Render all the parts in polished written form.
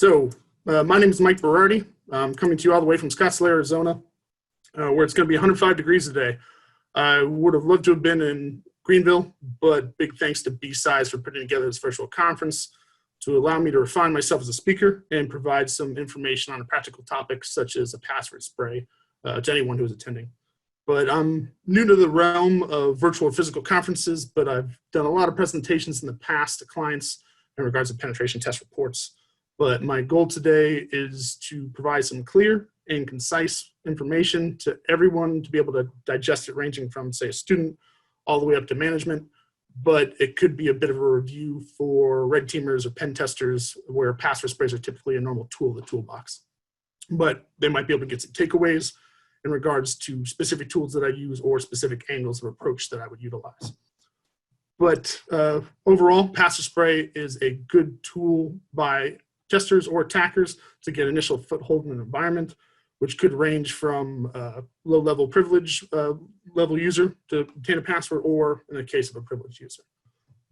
My name is Mike Berardi. I'm coming to you all the way from Scottsdale, Arizona, where it's going to be 105 degrees today. I would have loved to have been in Greenville, but big thanks to BSides for putting together this virtual conference to allow me to refine myself as a speaker and provide some information on a practical topic such as a password spray to anyone who is attending. But I'm new to the realm of virtual or physical conferences, but I've done a lot of presentations in the past to clients in regards to penetration test reports. But my goal today is to provide some clear and concise information to everyone to be able to digest it, ranging from, say, a student all the way up to management. But it could be a bit of a review for red teamers or pen testers, where password sprays are typically a normal tool in the toolbox. But they might be able to get some takeaways in regards to specific tools that I use or specific angles of approach that I would utilize. But overall, password spray is a good tool by testers or attackers to get initial foothold in an environment, which could range from low-level privilege level user to obtain a password, or in the case of a privileged user.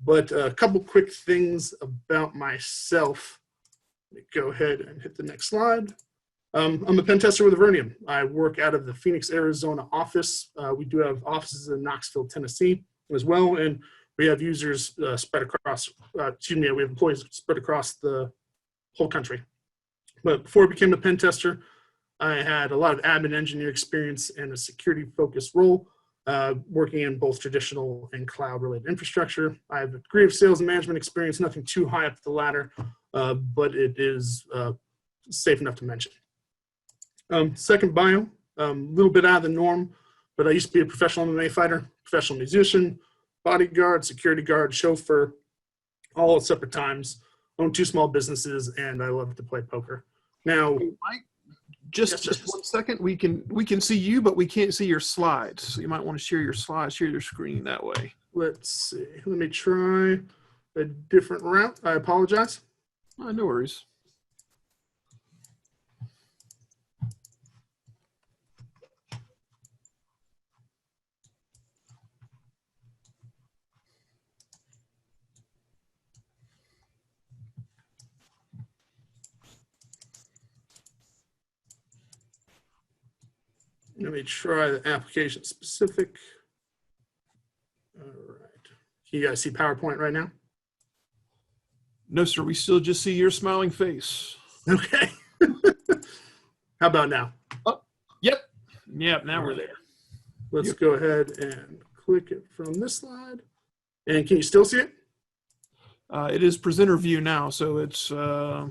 But a couple quick things about myself. Let me go ahead and hit the next slide. I'm a pen tester with Avernium. I work out of the Phoenix, Arizona office. We do have offices in Knoxville, Tennessee as well, and we have users spread across, we have employees spread across the whole country. But before I became a pen tester, I had a lot of admin engineer experience and a security focused role, working in both traditional and cloud related infrastructure. I have a degree of sales and management experience, nothing too high up the ladder, but it is safe enough to mention. Second bio, a little bit out of the norm, but I used to be a professional MMA fighter, professional musician, bodyguard, security guard, chauffeur, all at separate times. Own 2 small businesses, and I love to play poker. Now, hey, Mike, just 1 second. We can see you, but we can't see your slides. So you might want to share your slides, share your screen that way. Let's see. Let me try a different route. I apologize. No worries. Let me try the application specific. All right. Can you guys see PowerPoint right now? No, sir. We still just see your smiling face. Okay. How about now? Oh, yep. Yep. Now we're there. Let's go ahead and click it from this slide. And can you still see it? It is presenter view now, so it's not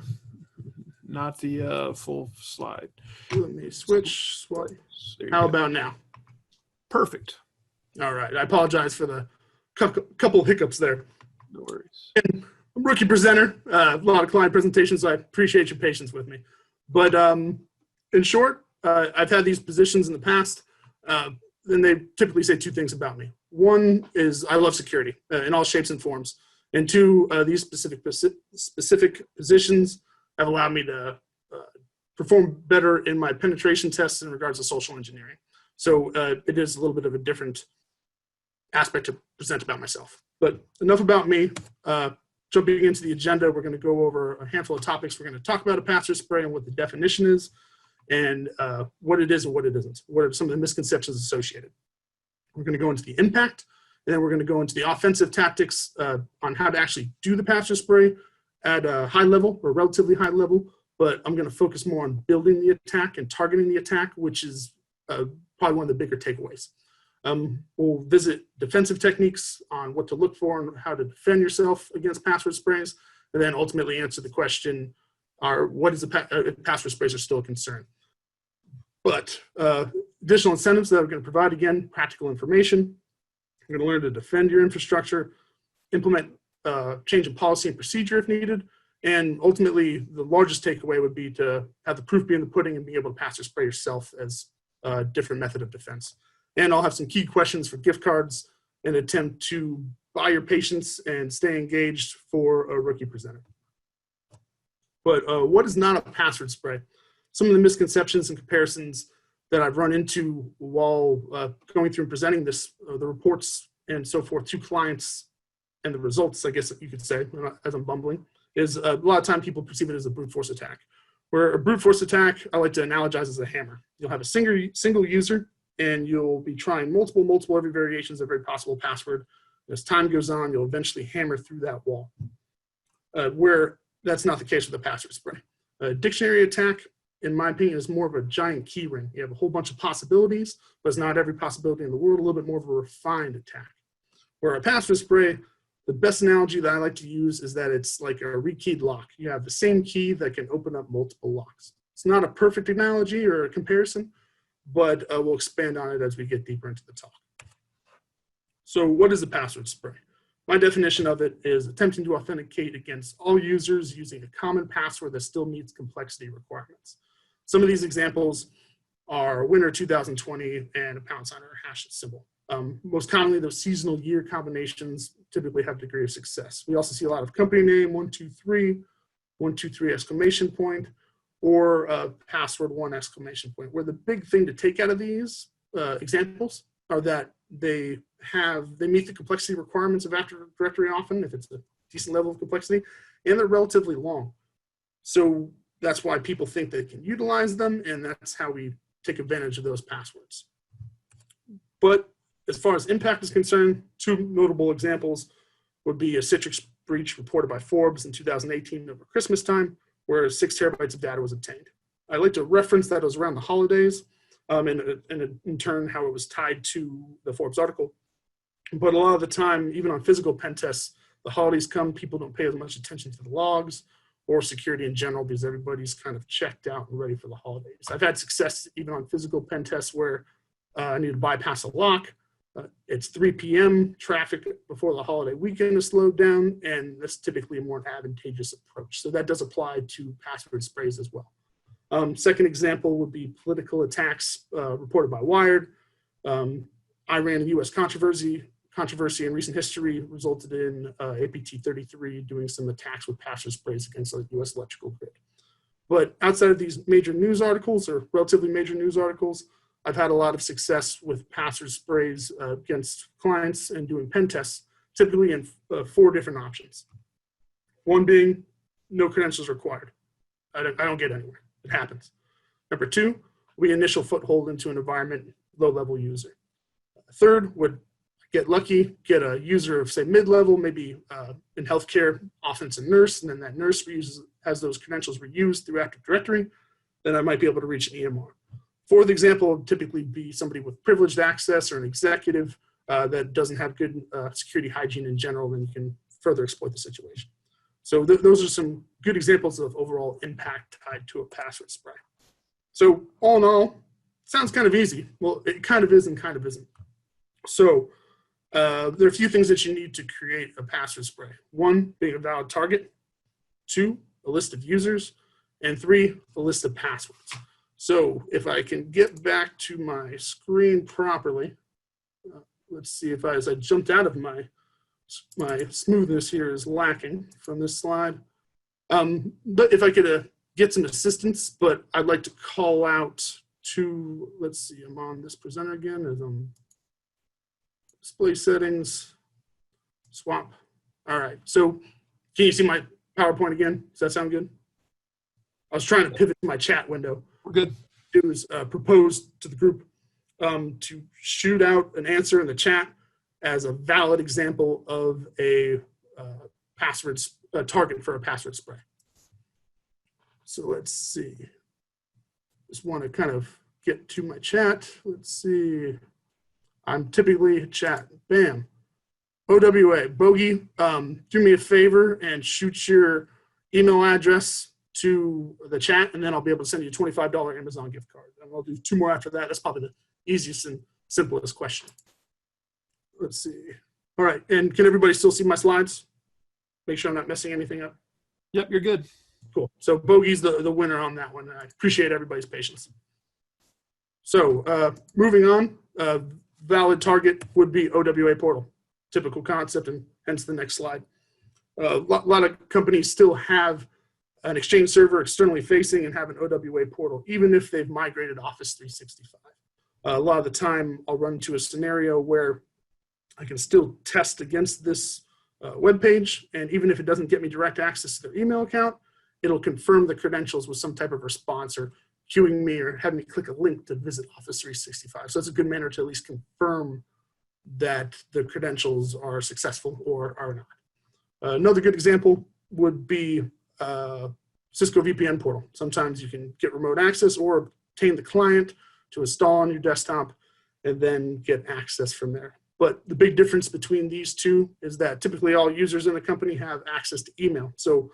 the full slide. Let me switch slides. How about now? Perfect. All right. I apologize for the couple hiccups there. No worries. And I'm a rookie presenter, a lot of client presentations, so I appreciate your patience with me. But in short, I've had these positions in the past, and they typically say 2 things about me. 1 is I love security in all shapes and forms. And 2, these specific positions have allowed me to perform better in my penetration tests in regards to social engineering. So it is a little bit of a different aspect to present about myself. But enough about me. Jumping into the agenda, we're going to go over a handful of topics. We're going to talk about a password spray and what the definition is, and what it is and what it isn't. What are some of the misconceptions associated? We're going to go into the impact, and then we're going to go into the offensive tactics on how to actually do the password spray at a high level or relatively high level. But I'm going to focus more on building the attack and targeting the attack, which is probably one of the bigger takeaways. We'll visit defensive techniques on what to look for and how to defend yourself against password sprays, and then ultimately answer the question, what is the password sprays are still a concern. But additional incentives that we're going to provide, again, practical information. You're going to learn to defend your infrastructure, implement change in policy and procedure if needed, and ultimately the largest takeaway would be to have the proof be in the pudding and be able to password spray yourself as a different method of defense. And I'll have some key questions for gift cards and attempt to buy your patience and stay engaged for a rookie presenter. But what is not a password spray? Some of the misconceptions and comparisons that I've run into while going through and presenting this, the reports and so forth to clients and the results, I guess you could say, as I'm bumbling, is a lot of time people perceive it as a brute force attack. Where a brute force attack, I like to analogize as a hammer. You'll have a single user, and you'll be trying multiple every variations of every possible password. As time goes on, you'll eventually hammer through that wall. Where that's not the case with a password spray. A dictionary attack, in my opinion, is more of a giant key ring. You have a whole bunch of possibilities, but it's not every possibility in the world, a little bit more of a refined attack. Where a password spray, the best analogy that I like to use is that it's like a rekeyed lock. You have the same key that can open up multiple locks. It's not a perfect analogy or a comparison, but we'll expand on it as we get deeper into the talk. So what is a password spray? My definition of it is attempting to authenticate against all users using a common password that still meets complexity requirements. Some of these examples are winter 2020 and a £sign or a hash symbol. Most commonly, those seasonal year combinations typically have a degree of success. We also see a lot of company name, 123, 123 exclamation point, or password 1 exclamation point, where the big thing to take out of these examples are that they meet the complexity requirements of Active Directory often, if it's a decent level of complexity, and they're relatively long. So that's why people think they can utilize them, and that's how we take advantage of those passwords. But as far as impact is concerned, two notable examples would be a Citrix breach reported by Forbes in 2018 over Christmas time, where 6 terabytes of data was obtained. I like to reference that it was around the holidays, and in turn how it was tied to the Forbes article. But a lot of the time, even on physical pen tests, the holidays come, people don't pay as much attention to the logs or security in general because everybody's kind of checked out and ready for the holidays. I've had success even on physical pen tests where I need to bypass a lock. It's 3 p.m., traffic before the holiday weekend is slowed down, and that's typically a more advantageous approach. So that does apply to password sprays as well. Second example would be political attacks reported by Wired. Iran and U.S. controversy in recent history resulted in APT 33 doing some attacks with password sprays against the U.S. electrical grid. But outside of these major news articles or relatively major news articles, I've had a lot of success with password sprays against clients and doing pen tests, typically in 4 different options. One being no credentials required. I don't get anywhere. It happens. Number 2, we initial foothold into an environment, low-level user. Third would get lucky, get a user of, say, mid-level, maybe in healthcare, often it's a nurse, and then that nurse has those credentials reused through Active Directory, then I might be able to reach an EMR. Fourth example would typically be somebody with privileged access or an executive that doesn't have good security hygiene in general, and you can further exploit the situation. So those are some good examples of overall impact tied to a password spray. So all in all, sounds kind of easy. Well, it kind of is and kind of isn't. So there are a few things that you need to create a password spray. 1, being a valid target. 2, a list of users. And 3, a list of passwords. So if I can get back to my screen properly, let's see if as I jumped out of my smoothness here is lacking from this slide. But if I could get some assistance, but I'd like to call out to, let's see, I'm on this presenter again as display settings, swap. All right, so can you see my PowerPoint again? Does that sound good? I was trying to pivot to my chat window. We're good. It was proposed to the group to shoot out an answer in the chat as a valid example of a target for a password spray. So let's see. Just want to kind of get to my chat. Let's see. I'm typically chat. Bam. OWA. Bogey, do me a favor and shoot your email address to the chat, and then I'll be able to send you a $25 Amazon gift card. And I'll do 2 more after that. That's probably the easiest and simplest question. Let's see. All right, and can everybody still see my slides? Make sure I'm not messing anything up. Yep, you're good. Cool. So Bogey's the winner on that one. I appreciate everybody's patience. So moving on, valid target would be OWA portal. Typical concept, and hence the next slide. A lot of companies still have an Exchange server externally facing and have an OWA portal, even if they've migrated Office 365. A lot of the time, I'll run into a scenario where I can still test against this web page, and even if it doesn't get me direct access to their email account, it'll confirm the credentials with some type of response or queuing me or having me click a link to visit Office 365. So that's a good manner to at least confirm that the credentials are successful or are not. Another good example would be Cisco VPN portal. Sometimes you can get remote access or obtain the client to install on your desktop and then get access from there. But the big difference between these two is that typically all users in the company have access to email. So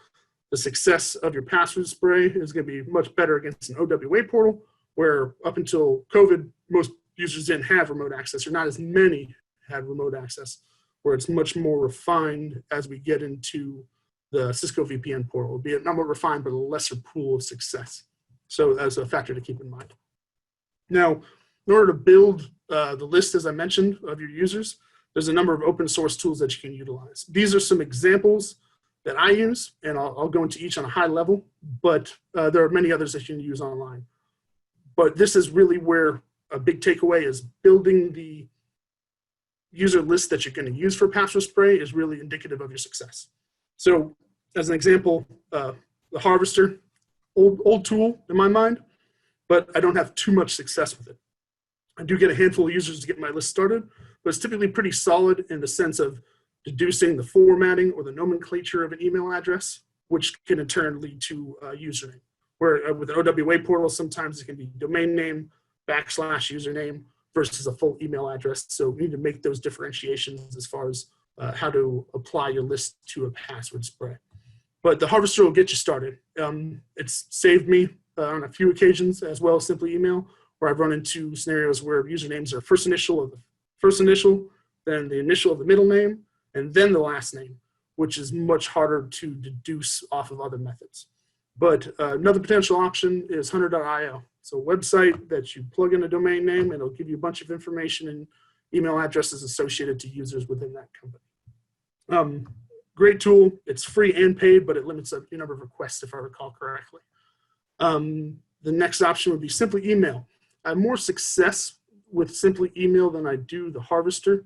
the success of your password spray is going to be much better against an OWA portal, where up until COVID, most users didn't have remote access, or not as many had remote access, where it's much more refined as we get into the Cisco VPN portal. It'll be not more refined, but a lesser pool of success. So that's a factor to keep in mind. Now, in order to build the list, as I mentioned, of your users, there's a number of open source tools that you can utilize. These are some examples that I use, and I'll go into each on a high level, but there are many others that you can use online. But this is really where a big takeaway is: building the user list that you're going to use for password spray is really indicative of your success. So as an example, the Harvester, old tool in my mind, but I don't have too much success with it. I do get a handful of users to get my list started, but it's typically pretty solid in the sense of deducing the formatting or the nomenclature of an email address, which can in turn lead to a username. Where with an OWA portal, sometimes it can be domain name / username versus a full email address. So we need to make those differentiations as far as how to apply your list to a password spray. But the Harvester will get you started. It's saved me on a few occasions, as well as Simply Email, where I've run into scenarios where usernames are first initial of the first initial, then the initial of the middle name, and then the last name, which is much harder to deduce off of other methods. But another potential option is hunter.io. It's a website that you plug in a domain name, and it'll give you a bunch of information and email addresses associated to users within that company. Great tool. It's free and paid, but it limits the number of requests, if I recall correctly. The next option would be Simply Email. I have more success with Simply Email than I do the Harvester,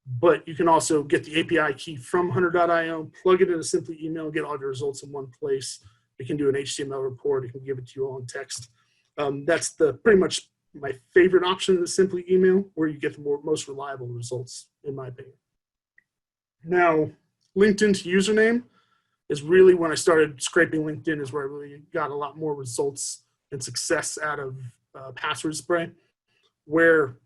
but you can also get the API key from hunter.io, plug it into Simply Email, get all your results in one place. It can do an HTML report. It can give it to you all in text. That's pretty much my favorite option is Simply Email, where you get the most reliable results, in my opinion. Now, LinkedIn to username is really when I started scraping LinkedIn, is where I really got a lot more results and success out of password spray, where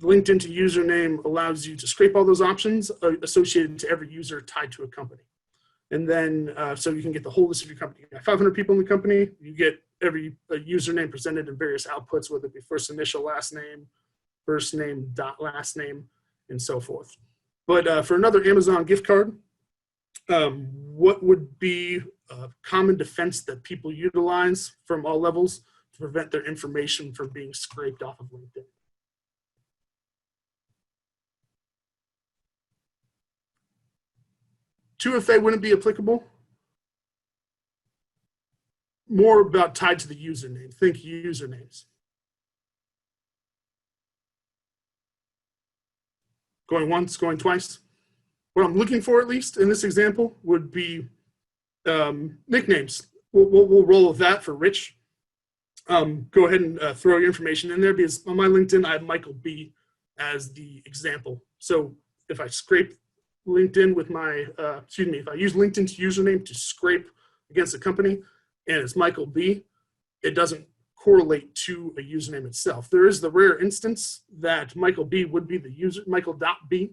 LinkedIn to username allows you to scrape all those options associated to every user tied to a company. And then, so you can get the whole list of your company. You got 500 people in the company, you get every username presented in various outputs, whether it be first initial, last name, first name, dot last name, and so forth. But for another Amazon gift card, what would be a common defense that people utilize from all levels to prevent their information from being scraped off of LinkedIn? Two-FA wouldn't be applicable. More about tied to the username. Think usernames. Going once, going twice. What I'm looking for, at least in this example, would be nicknames. We'll roll with that for Rich. Go ahead and throw your information in there, because on my LinkedIn, I have Michael B as the example. So if I scrape LinkedIn with my, if I use LinkedIn's username to scrape against a company and it's Michael B, it doesn't correlate to a username itself. There is the rare instance that Michael B would be the user, Michael.B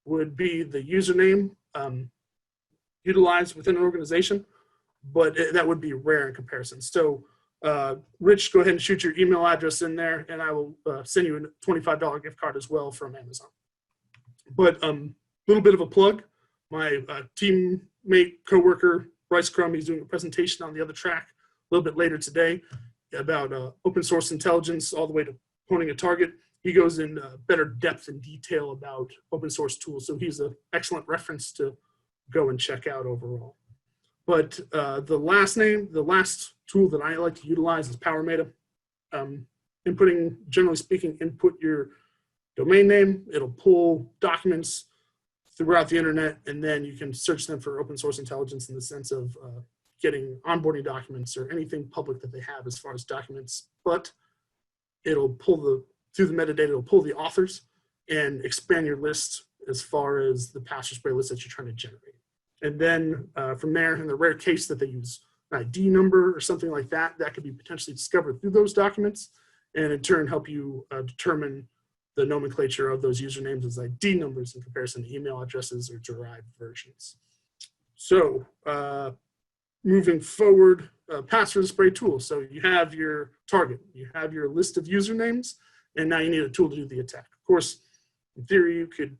would be the username utilized within an organization, but that would be rare in comparison. So Rich, go ahead and shoot your email address in there, and I will send you a $25 gift card as well from Amazon. But little bit of a plug. My teammate, coworker, Bryce Crum, he's doing a presentation on the other track a little bit later today about open source intelligence all the way to pointing a target. He goes in better depth and detail about open source tools. So he's an excellent reference to go and check out overall. But the last tool that I like to utilize is PowerMeta. Generally speaking, input your domain name. It'll pull documents throughout the internet, and then you can search them for open source intelligence in the sense of getting onboarding documents or anything public that they have as far as documents. But it'll pull through the metadata, it'll pull the authors and expand your list as far as the password spray list that you're trying to generate. And then from there, in the rare case that they use an ID number or something like that, that could be potentially discovered through those documents, and in turn help you determine the nomenclature of those usernames as ID numbers in comparison to email addresses or derived versions. So moving forward, password spray tool. So you have your target, you have your list of usernames, and now you need a tool to do the attack. Of course, in theory, you could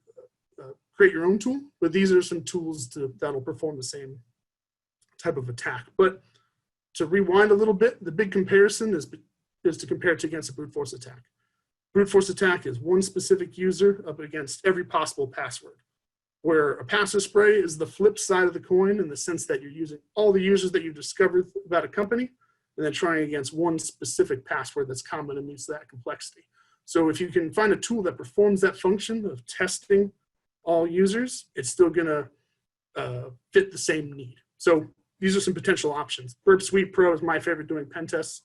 create your own tool, but these are some tools that'll perform the same type of attack. But to rewind a little bit, the big comparison is to compare it against a brute force attack. Brute force attack is one specific user up against every possible password, where a password spray is the flip side of the coin in the sense that you're using all the users that you've discovered about a company and then trying against one specific password that's common and meets that complexity. So if you can find a tool that performs that function of testing all users, it's still gonna fit the same need. So these are some potential options. Burp Suite Pro is my favorite doing pen tests.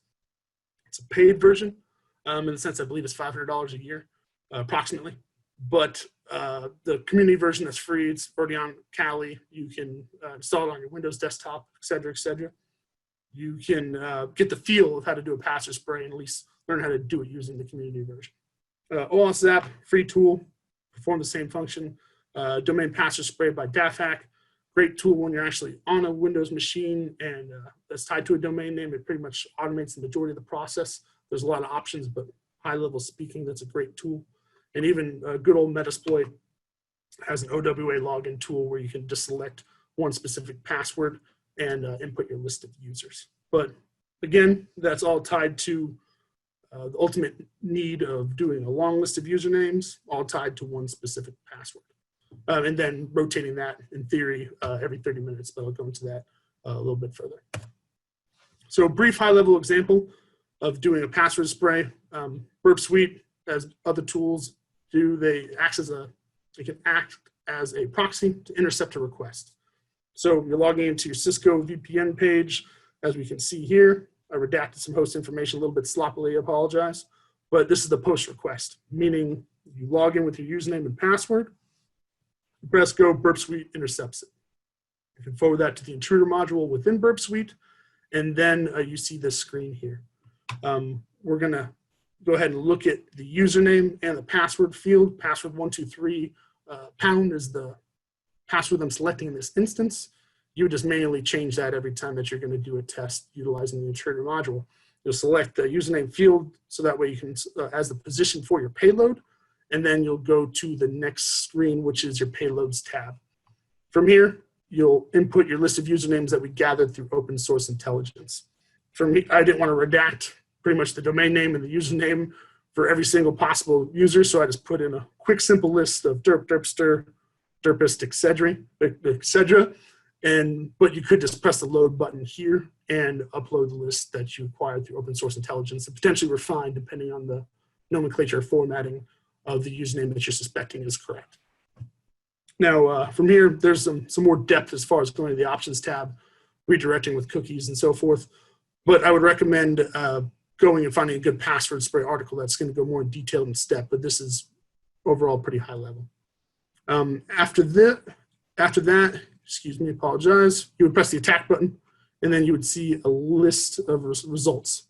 It's a paid version. In the sense, I believe it's $500 a year, approximately. But the community version that's free, it's already on Kali. You can install it on your Windows desktop, et cetera, et cetera. You can get the feel of how to do a password spray and at least learn how to do it using the community version. OAuth free tool, perform the same function. Domain password spray by DAFhack. Great tool when you're actually on a Windows machine and that's tied to a domain name. It pretty much automates the majority of the process. There's a lot of options, but high level speaking, that's a great tool. And even good old Metasploit has an OWA login tool where you can just select one specific password and input your list of users. But again, that's all tied to the ultimate need of doing a long list of usernames, all tied to one specific password. And then rotating that in theory every 30 minutes, but I'll go into that a little bit further. So a brief high level example of doing a password spray. Burp Suite, as other tools do, they can act as a proxy to intercept a request. So you're logging into your Cisco VPN page, as we can see here. I redacted some host information a little bit sloppily, I apologize. But this is the post request, meaning you log in with your username and password, press go, Burp Suite intercepts it. You can forward that to the intruder module within Burp Suite, and then you see this screen here. We're gonna go ahead and look at the username and the password field. Password 123 pound is the password I'm selecting in this instance. You would just manually change that every time that you're gonna do a test utilizing the intruder module. You'll select the username field so that way you can, as the position for your payload, and then you'll go to the next screen, which is your payloads tab. From here, you'll input your list of usernames that we gathered through open source intelligence. For me, I didn't want to redact pretty much the domain name and the username for every single possible user, so I just put in a quick, simple list of derp, derpster, derpist, etc. But you could just press the load button here and upload the list that you acquired through open source intelligence and potentially refine depending on the nomenclature or formatting of the username that you're suspecting is correct. Now, from here, there's some more depth as far as going to the options tab, redirecting with cookies and so forth. But I would recommend going and finding a good password spray article that's going to go more in detail in step, but this is overall pretty high level. After that, excuse me, apologize, you would press the attack button, and then you would see a list of results.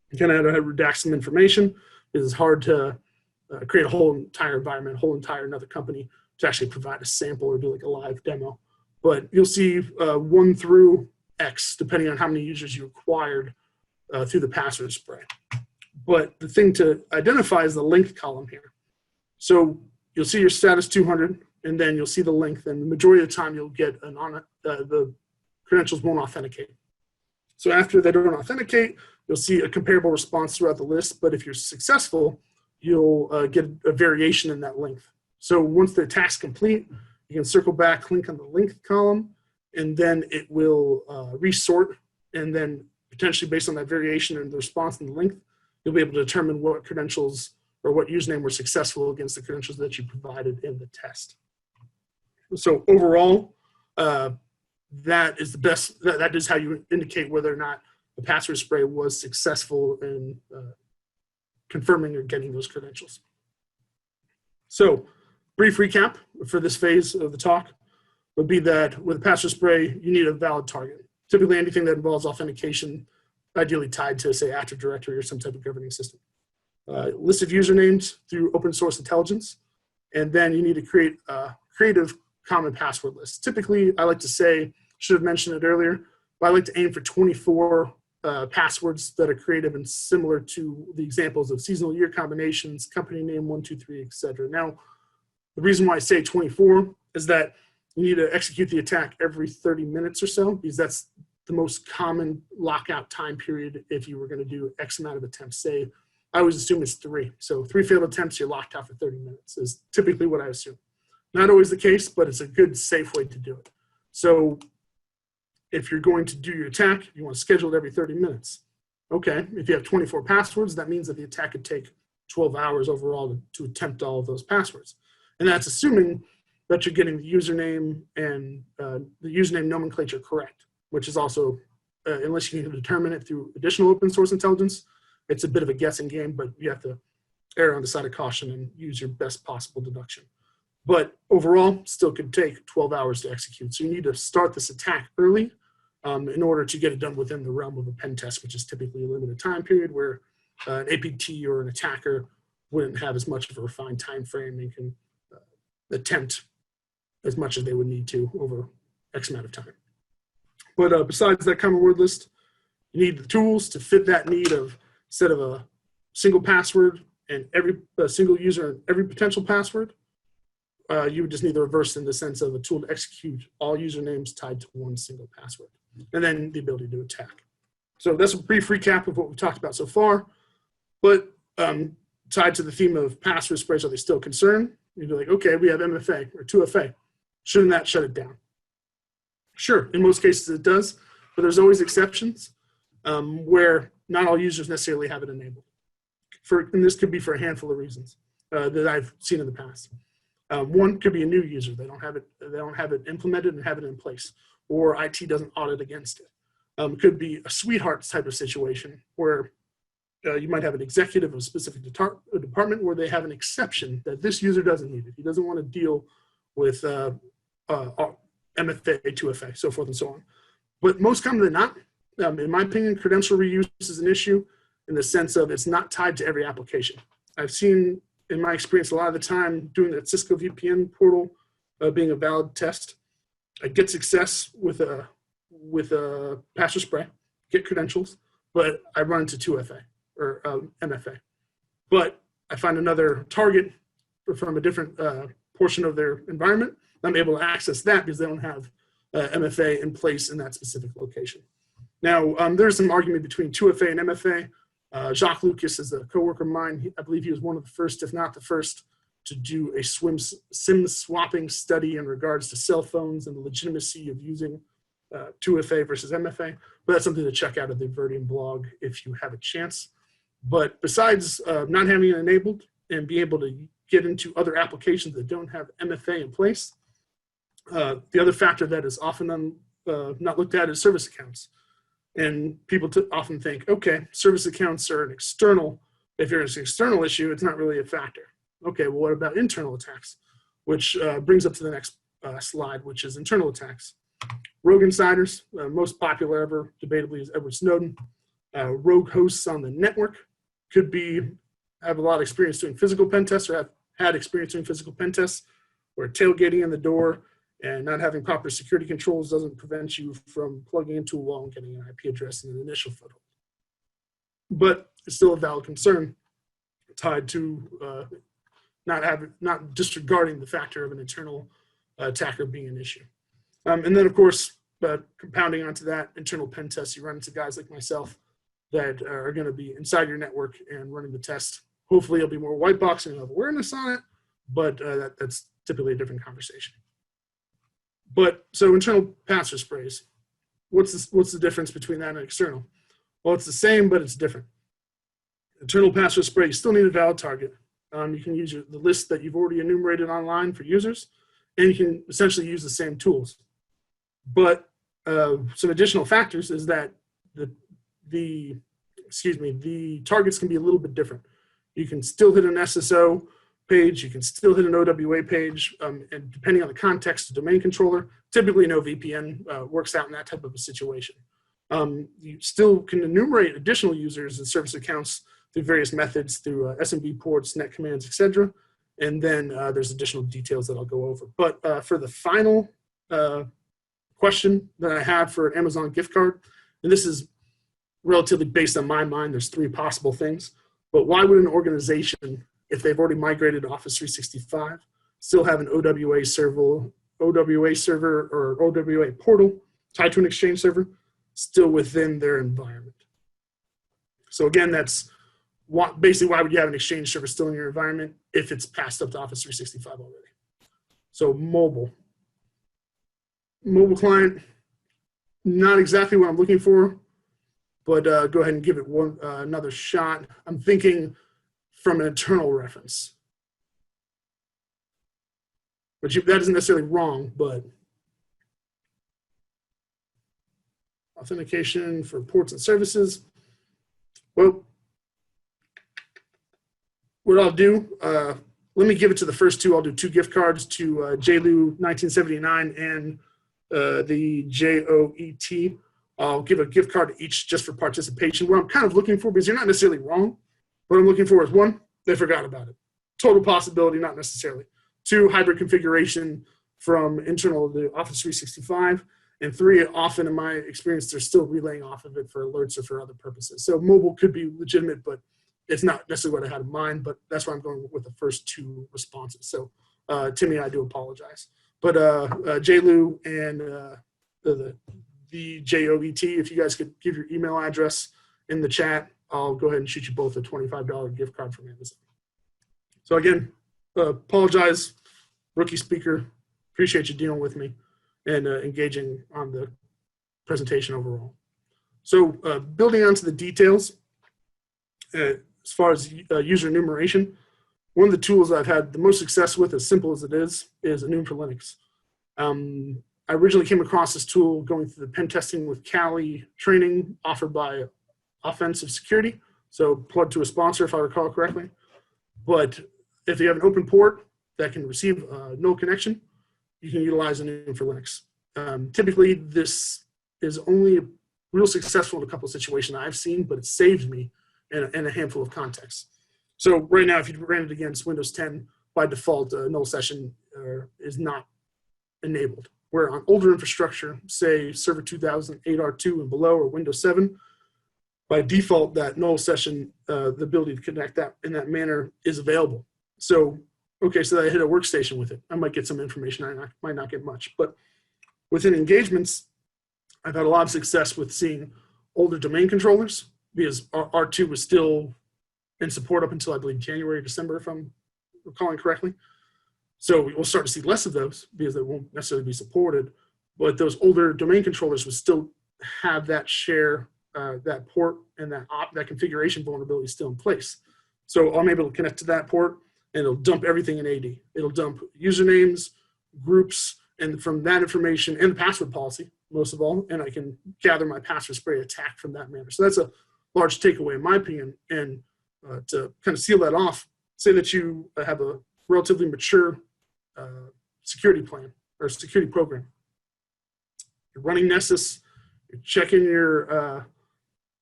You kind of have to redact some information. It is hard to create a whole entire environment, another company to actually provide a sample or do like a live demo. But you'll see 1 through X, depending on how many users you acquired through the password spray. But the thing to identify is the length column here. So you'll see your status 200, and then you'll see the length, and the majority of the time you'll get the credentials won't authenticate. So after they don't authenticate, you'll see a comparable response throughout the list, but if you're successful, you'll get a variation in that length. So once the attack's complete, you can circle back, click on the length column, and then it will resort, and then potentially based on that variation and the response in the length, you'll be able to determine what credentials or what username were successful against the credentials that you provided in the test. So overall, that is the best. That is how you indicate whether or not the password spray was successful in confirming or getting those credentials. So, brief recap for this phase of the talk would be that with a password spray, you need a valid target. Typically, anything that involves authentication, ideally tied to, say, Active Directory or some type of governing system. List of usernames through open source intelligence, and then you need to create a creative common password list. Typically, I like to say, should have mentioned it earlier, but I like to aim for 24 passwords that are creative and similar to the examples of seasonal year combinations, company name 1, 2, 3, etc. Now, the reason why I say 24 is that you need to execute the attack every 30 minutes or so, because that's the most common lockout time period if you were going to do X amount of attempts. Say, I always assume it's 3. So 3 failed attempts, you're locked out for 30 minutes is typically what I assume. Not always the case, but it's a good, safe way to do it. So if you're going to do your attack, you want to schedule it every 30 minutes. Okay, if you have 24 passwords, that means that the attack could take 12 hours overall to attempt all of those passwords. And that's assuming that you're getting the username and the username nomenclature correct, which is also, unless you can determine it through additional open source intelligence, it's a bit of a guessing game, but you have to err on the side of caution and use your best possible deduction. But overall, still could take 12 hours to execute. So you need to start this attack early in order to get it done within the realm of a pen test, which is typically a limited time period where an APT or an attacker wouldn't have as much of a refined time frame and can attempt as much as they would need to over X amount of time. But besides that common word list, you need the tools to fit that need of, instead of a single password and every single user and every potential password, you would just need the reverse in the sense of a tool to execute all usernames tied to one single password, and then the ability to attack. So that's a brief recap of what we talked about so far, but tied to the theme of password sprays, are they still concerned? You'd be like, okay, we have MFA or 2FA. Shouldn't that shut it down? Sure, in most cases it does, but there's always exceptions where not all users necessarily have it enabled. And this could be for a handful of reasons that I've seen in the past. One could be a new user. They don't have it implemented and have it in place, or IT doesn't audit against it. It could be a sweetheart type of situation where you might have an executive of a specific department where they have an exception that this user doesn't need it. He doesn't want to deal with MFA, 2FA, so forth and so on. But most commonly than not, in my opinion, credential reuse is an issue in the sense of it's not tied to every application. I've seen, in my experience, a lot of the time doing that Cisco VPN portal being a valid test. I get success with a password spray, get credentials, but I run into 2FA or MFA. But I find another target from a different portion of their environment. I'm able to access that because they don't have MFA in place in that specific location. Now, there's some argument between 2FA and MFA. Jacques Lucas is a coworker of mine. I believe he was one of the first, if not the first, to do a SIM swapping study in regards to cell phones and the legitimacy of using 2FA versus MFA. But that's something to check out at the Verdian blog if you have a chance. But besides not having it enabled and being able to get into other applications that don't have MFA in place, the other factor that is often not looked at is service accounts. And people often think, okay, service accounts are an external. If there's an external issue, it's not really a factor. Okay, well, what about internal attacks? Which brings up to the next slide, which is internal attacks. Rogue insiders, most popular ever, debatably, is Edward Snowden. Rogue hosts on the network could have a lot of experience doing physical pen tests or have had experience doing physical pen tests, where tailgating in the door and not having proper security controls doesn't prevent you from plugging into a wall and getting an IP address and an initial foothold. But it's still a valid concern tied to not disregarding the factor of an internal attacker being an issue. And then, of course, compounding onto that, internal pen tests, you run into guys like myself that are going to be inside your network and running the test. Hopefully, it'll be more white box and you'll have awareness on it, but that's typically a different conversation. But so internal password sprays, what's the difference between that and external? Well, it's the same, but it's different. Internal password spray, you still need a valid target. You can use the list that you've already enumerated online for users, and you can essentially use the same tools. But some additional factors is that the targets can be a little bit different. You can still hit an SSO page, you can still hit an OWA page, and depending on the context of domain controller, typically no VPN works out in that type of a situation. You still can enumerate additional users and service accounts through various methods, through SMB ports, net commands, etc. And then there's additional details that I'll go over. But for the final question that I had for an Amazon gift card, and this is relatively based on my mind, there's 3 possible things. But why would an organization, if they've already migrated to Office 365, still have an OWA server or OWA portal tied to an Exchange server still within their environment? So again, that's basically why would you have an Exchange server still in your environment if it's passed up to Office 365 already? So mobile client, not exactly what I'm looking for, but go ahead and give it another shot. I'm thinking from an internal reference, but that isn't necessarily wrong, but authentication for ports and services. Well, what I'll do, let me give it to the first 2. I'll do 2 gift cards to JLU 1979 and the JOET. I'll give a gift card to each just for participation. What I'm kind of looking for, because you're not necessarily wrong, what I'm looking for is 1, they forgot about it. Total possibility, not necessarily. 2, hybrid configuration from internal to Office 365. And 3, often in my experience, they're still relaying off of it for alerts or for other purposes. So mobile could be legitimate, but it's not necessarily what I had in mind, but that's why I'm going with the first 2 responses. So Timmy, I do apologize. But JLU and the JOET, if you guys could give your email address in the chat, I'll go ahead and shoot you both a $25 gift card from Amazon. So again, apologize, rookie speaker. Appreciate you dealing with me and engaging on the presentation overall. So building onto the details, as far as user enumeration, one of the tools I've had the most success with, as simple as it is Enum for Linux. I originally came across this tool going through the pen testing with Cali training offered by Offensive Security, so plugged to a sponsor if I recall correctly. But if you have an open port that can receive null connection, you can utilize Enum for Linux. Typically, this is only real successful in a couple of situations I've seen, but it saved me in a handful of contexts. So right now, if you ran it against Windows 10, by default, null session is not enabled. Where on older infrastructure, say Server 2008 R2 and below, or Windows 7, by default, that null session, the ability to connect that in that manner is available. So, okay, so I hit a workstation with it. I might get some information, I might not get much. But within engagements, I've had a lot of success with seeing older domain controllers, because R2 was still in support up until, I believe, January, December, if I'm recalling correctly. So we'll start to see less of those because they won't necessarily be supported. But those older domain controllers would still have that share, that port, and that configuration vulnerability still in place. So I'm able to connect to that port, and it'll dump everything in AD. It'll dump usernames, groups, and from that information, and the password policy, most of all, and I can gather my password spray attack from that manner. So that's a large takeaway, in my opinion. And to kind of seal that off, say that you have a relatively mature security plan or security program. You're running Nessus, you're checking your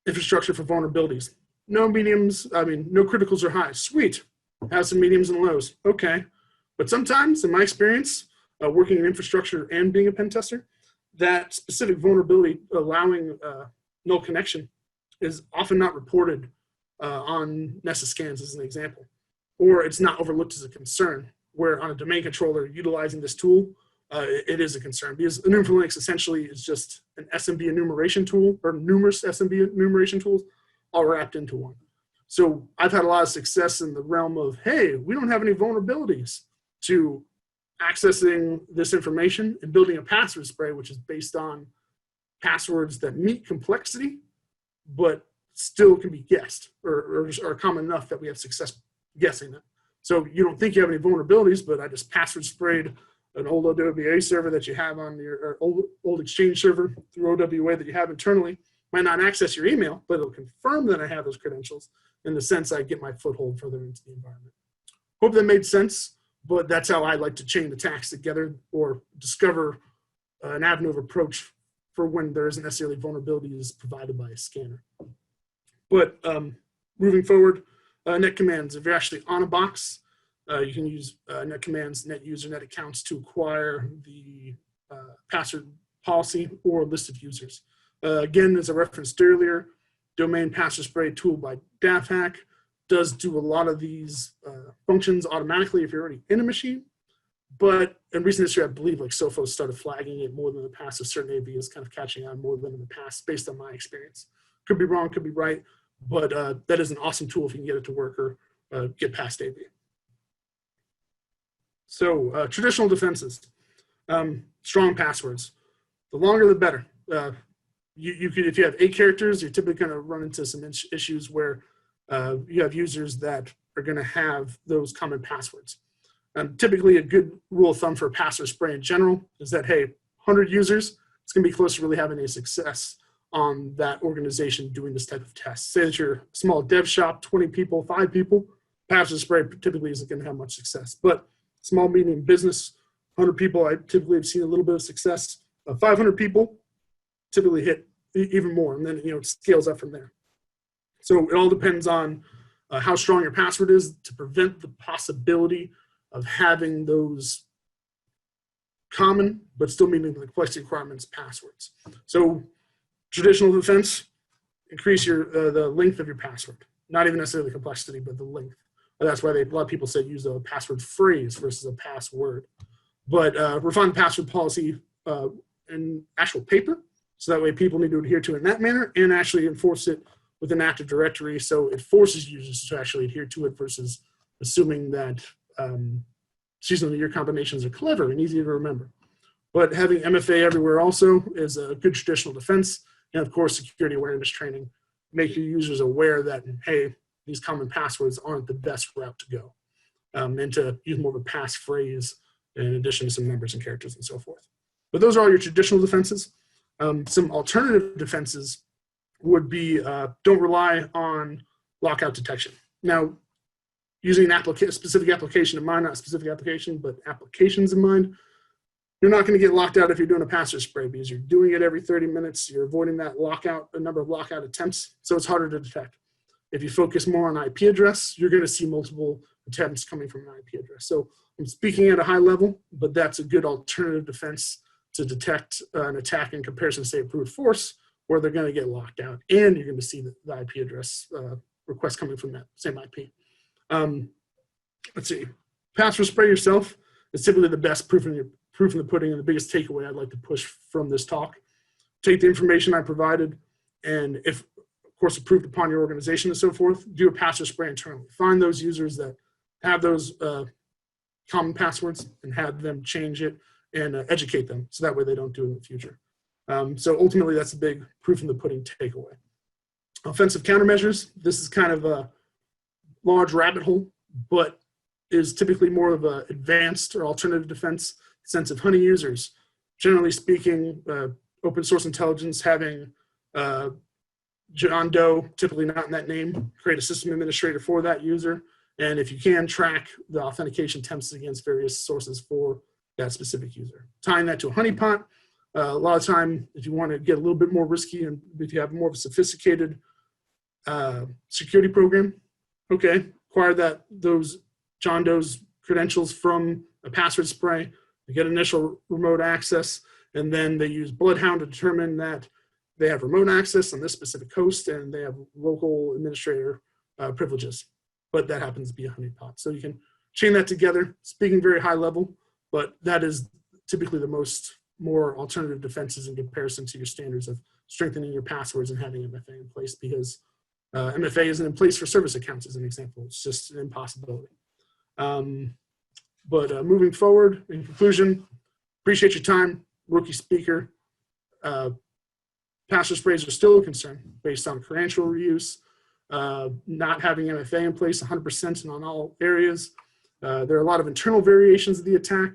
infrastructure for vulnerabilities. No mediums, no criticals or highs. Sweet. Have some mediums and lows. Okay. But sometimes, in my experience, working in infrastructure and being a pen tester, that specific vulnerability allowing null connection is often not reported on Nessus scans, as an example, or it's not overlooked as a concern, where on a domain controller utilizing this tool, it is a concern, because Enum for Linux essentially is just an SMB enumeration tool, or numerous SMB enumeration tools all wrapped into one. So I've had a lot of success in the realm of, hey, we don't have any vulnerabilities, to accessing this information and building a password spray, which is based on passwords that meet complexity, but still can be guessed, or are common enough that we have success guessing them. So you don't think you have any vulnerabilities, but I just password sprayed an old OWA server that you have on your or old Exchange server through OWA that you have internally might not access your email, but it'll confirm that I have those credentials in the sense I get my foothold further into the environment. Hope that made sense, but that's how I like to chain attacks together or discover an avenue of approach for when there isn't necessarily vulnerabilities provided by a scanner. But moving forward, net commands, if you're actually on a box, you can use net commands, net user, net accounts to acquire the password policy or list of users. Again, as I referenced earlier, domain password spray tool by DAFhack does do a lot of these functions automatically if you're already in a machine. But in recent history, I believe like Sophos started flagging it more than the past. So certain AV is kind of catching on more than in the past based on my experience. Could be wrong, could be right, but that is an awesome tool if you can get it to work or get past AV. So traditional defenses, strong passwords. The longer the better. You could, if you have 8 characters, you're typically going to run into some issues where you have users that are going to have those common passwords. Typically, a good rule of thumb for a password spray in general is that, hey, 100 users, it's going to be close to really having any success on that organization doing this type of test. Say that you're a small dev shop, 20 people, 5 people, password spray typically isn't going to have much success. But small, medium business, 100 people, I typically have seen a little bit of success. 500 people typically hit even more, and then it scales up from there. So it all depends on how strong your password is to prevent the possibility of having those common but still meeting the complexity requirements passwords. So traditional defense, increase your the length of your password, not even necessarily the complexity, but the length. That's why a lot of people say use a password phrase versus a password. But refine the password policy in actual paper, so that way people need to adhere to it in that manner and actually enforce it with an Active Directory, so it forces users to actually adhere to it versus assuming that your combinations are clever and easy to remember. But having MFA everywhere also is a good traditional defense, and of course security awareness training. Make your users aware that, hey, these common passwords aren't the best route to go, and to use more of a passphrase in addition to some numbers and characters and so forth. But those are all your traditional defenses. Some alternative defenses would be don't rely on lockout detection. Now, using a specific application in mind, not a specific application, but applications in mind, you're not going to get locked out if you're doing a password spray because you're doing it every 30 minutes. You're avoiding that a number of lockout attempts, so it's harder to detect. If you focus more on IP address, you're going to see multiple attempts coming from an IP address. So I'm speaking at a high level, but that's a good alternative defense to detect an attack in comparison to, say, brute force, where they're going to get locked out, and you're going to see the IP address request coming from that same IP. Let's see. Password spray yourself is typically the best proof in the pudding and the biggest takeaway I'd like to push from this talk. Take the information I provided, and if, of course, approved upon your organization and so forth, do a password spray internally. Find those users that have those common passwords and have them change it and educate them so that way they don't do it in the future. So ultimately, that's a big proof in the pudding takeaway. Offensive countermeasures. This is kind of a large rabbit hole, but is typically more of an advanced or alternative defense sense of honey users. Generally speaking, open source intelligence having John Doe, typically not in that name, create a system administrator for that user. And if you can, track the authentication attempts against various sources for that specific user. Tying that to a honeypot. A lot of time, if you want to get a little bit more risky and if you have more of a sophisticated security program, okay, acquire those John Doe's credentials from a password spray, they get initial remote access, and then they use Bloodhound to determine that they have remote access on this specific host and they have local administrator privileges. But that happens to be a honeypot. So you can chain that together, speaking very high level, but that is typically the more alternative defenses in comparison to your standards of strengthening your passwords and having MFA in place, because MFA isn't in place for service accounts as an example. It's just an impossibility. But moving forward, in conclusion, appreciate your time, rookie speaker. Password sprays are still a concern based on credential reuse, not having MFA in place 100% and on all areas. There are a lot of internal variations of the attack,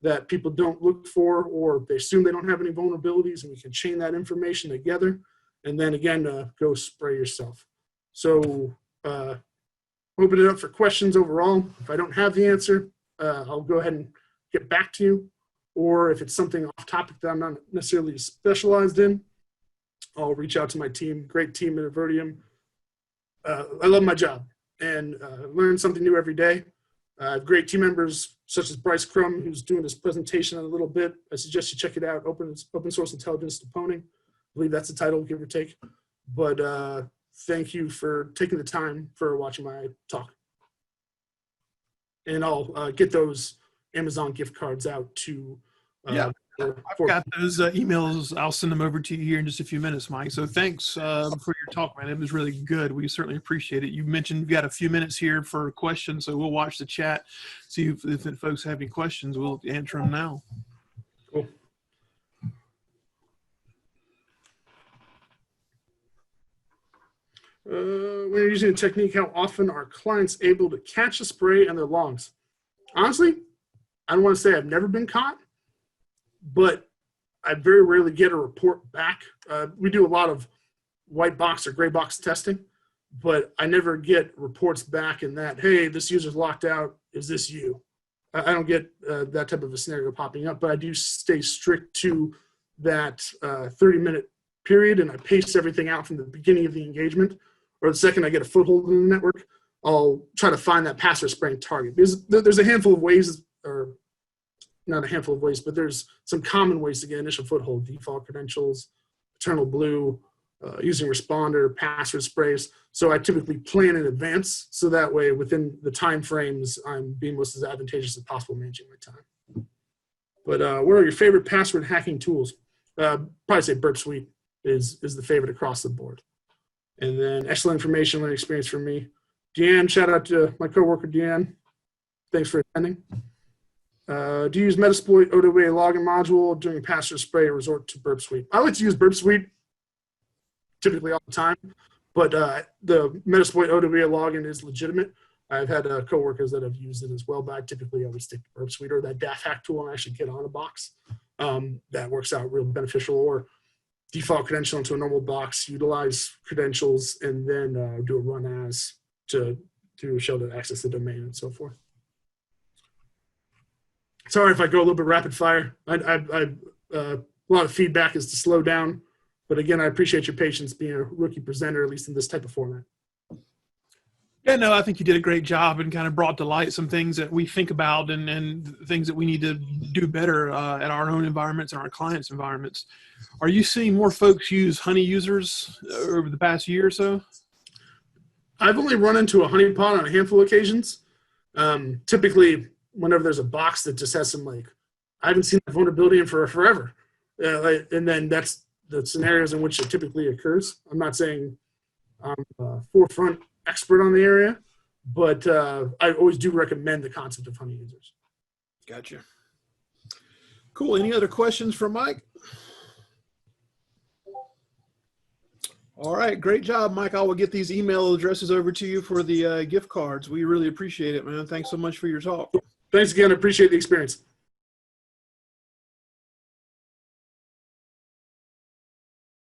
that people don't look for, or they assume they don't have any vulnerabilities, and we can chain that information together. And then again, go spray yourself. So open it up for questions overall. If I don't have the answer, I'll go ahead and get back to you. Or if it's something off topic that I'm not necessarily specialized in, I'll reach out to my team. Great team at Avertium. I love my job and learn something new every day. I have great team members such as Bryce Crum, who's doing this presentation in a little bit. I suggest you check it out, Open Source Intelligence Deponing. I believe that's the title, give or take. But thank you for taking the time for watching my talk. And I'll get those Amazon gift cards out to I've got those emails. I'll send them over to you here in just a few minutes, Mike. So thanks for your talk, man. It was really good. We certainly appreciate it. You mentioned you've got a few minutes here for questions, so we'll watch the chat, see if folks have any questions. We'll answer them now. Cool. When you're using a technique, how often are clients able to catch a spray in their lungs? Honestly, I don't want to say I've never been caught, but I very rarely get a report back. We do a lot of white box or gray box testing, but I never get reports back in that, hey, this user's locked out. Is this you? I don't get that type of a scenario popping up, but I do stay strict to that 30-minute period, and I pace everything out from the beginning of the engagement, or the second I get a foothold in the network, I'll try to find that pass or spraying target. Because there's a handful of ways, or not a handful of ways, but there's some common ways to get initial foothold: default credentials, eternal blue, using responder, password sprays. So I typically plan in advance, so that way within the time frames, I'm being most as advantageous as possible managing my time. But what are your favorite password hacking tools? Probably say Burp Suite is the favorite across the board. And then excellent information learning experience for me. Deanne, shout out to my coworker Deanne. Thanks for attending. Do you use Metasploit OWA login module during password spray or resort to Burp Suite? I like to use Burp Suite typically all the time, but the Metasploit OWA login is legitimate. I've had coworkers that have used it as well, but I typically always stick to Burp Suite or that DAF hack tool and actually get on a box. That works out real beneficial. Or default credential into a normal box, utilize credentials, and then do a run as to show to access the domain and so forth. Sorry if I go a little bit rapid fire. A lot of feedback is to slow down. But again, I appreciate your patience being a rookie presenter, at least in this type of format. Yeah, no, I think you did a great job and kind of brought to light some things that we think about and things that we need to do better at our own environments and our clients' environments. Are you seeing more folks use honey users over the past year or so? I've only run into a honeypot on a handful of occasions. Typically, whenever there's a box that just has some, like, I haven't seen that vulnerability in for forever. And then that's the scenarios in which it typically occurs. I'm not saying I'm a forefront expert on the area, but I always do recommend the concept of honey users. Gotcha. Cool. Any other questions for Mike? All right. Great job, Mike. I will get these email addresses over to you for the gift cards. We really appreciate it, man. Thanks so much for your talk. Thanks again. I appreciate the experience.